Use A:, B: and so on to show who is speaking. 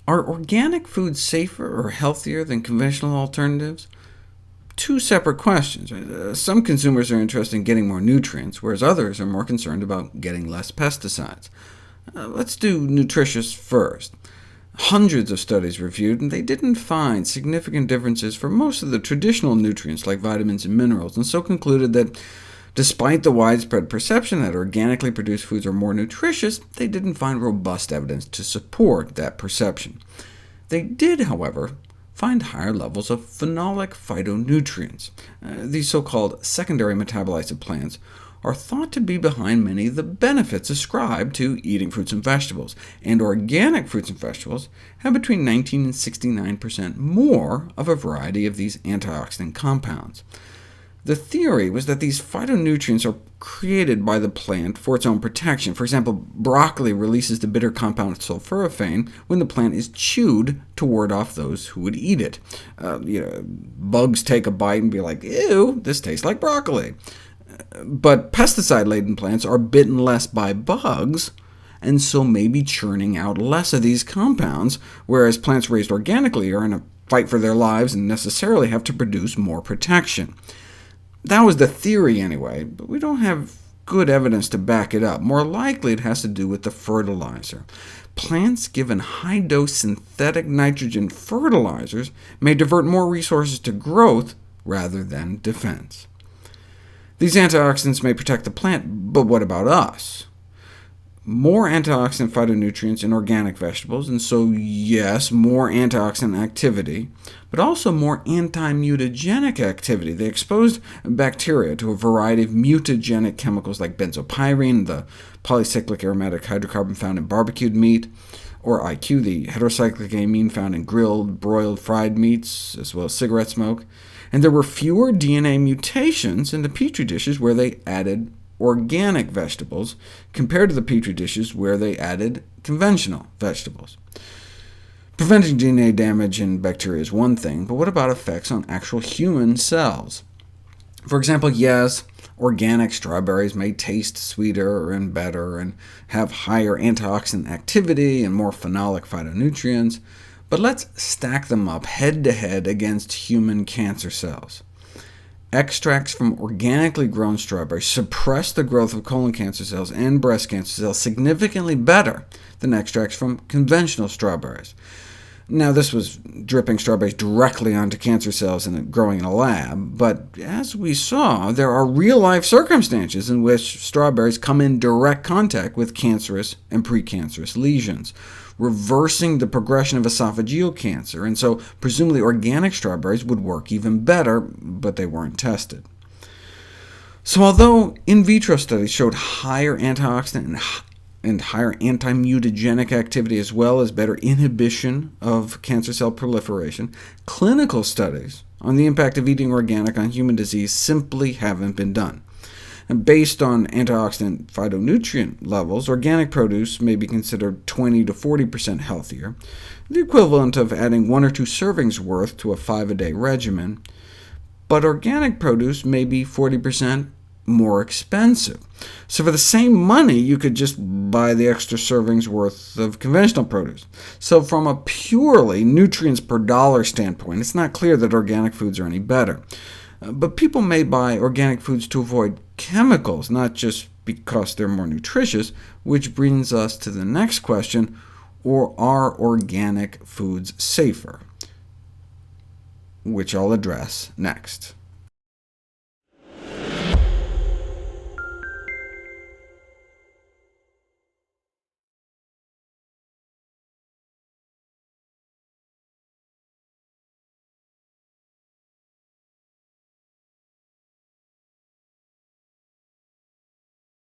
A: Are organic foods safer or healthier than conventional alternatives? Two separate questions. Some consumers are interested in getting more nutrients, whereas others are more concerned about getting less pesticides. Let's do nutritious first. Hundreds of studies reviewed, and they didn't find significant differences for most of the traditional nutrients like vitamins and minerals, and so concluded that despite the widespread perception that organically produced foods are more nutritious, they didn't find robust evidence to support that perception. They did, however, find higher levels of phenolic phytonutrients. These so-called secondary metabolites of plants are thought to be behind many of the benefits ascribed to eating fruits and vegetables, and organic fruits and vegetables have between 19 and 69% more of a variety of these antioxidant compounds. The theory was that these phytonutrients are created by the plant for its own protection. For example, broccoli releases the bitter compound sulforaphane when the plant is chewed to ward off those who would eat it. Bugs take a bite and be like, ew, this tastes like broccoli. But pesticide-laden plants are bitten less by bugs, and so may be churning out less of these compounds, whereas plants raised organically are in a fight for their lives and necessarily have to produce more protection. That was the theory anyway, but we don't have good evidence to back it up. More likely it has to do with the fertilizer. Plants given high-dose synthetic nitrogen fertilizers may divert more resources to growth rather than defense. These antioxidants may protect the plant, but what about us? More antioxidant phytonutrients in organic vegetables, and so yes, more antioxidant activity, but also more anti-mutagenic activity. They exposed bacteria to a variety of mutagenic chemicals like benzopyrene, the polycyclic aromatic hydrocarbon found in barbecued meat, or IQ, the heterocyclic amine found in grilled, broiled, fried meats, as well as cigarette smoke. And there were fewer DNA mutations in the Petri dishes where they added organic vegetables, compared to the Petri dishes where they added conventional vegetables. Preventing DNA damage in bacteria is one thing, but what about effects on actual human cells? For example, yes, organic strawberries may taste sweeter and better, and have higher antioxidant activity and more phenolic phytonutrients, but let's stack them up head-to-head against human cancer cells. Extracts from organically grown strawberries suppress the growth of colon cancer cells and breast cancer cells significantly better than extracts from conventional strawberries. Now, this was dripping strawberries directly onto cancer cells and growing in a lab, but as we saw, there are real-life circumstances in which strawberries come in direct contact with cancerous and precancerous lesions, reversing the progression of esophageal cancer, and so presumably organic strawberries would work even better, but they weren't tested. So although in vitro studies showed higher antioxidant and higher anti-mutagenic activity, as well as better inhibition of cancer cell proliferation, clinical studies on the impact of eating organic on human disease simply haven't been done. And based on antioxidant phytonutrient levels, organic produce may be considered 20 to 40% healthier, the equivalent of adding 1 or 2 servings worth to a 5-a-day regimen, but organic produce may be 40% more expensive. So for the same money, you could just buy the extra servings worth of conventional produce. So from a purely nutrients per dollar standpoint, it's not clear that organic foods are any better. But people may buy organic foods to avoid chemicals, not just because they're more nutritious, which brings us to the next question: or are organic foods safer? Which I'll address next.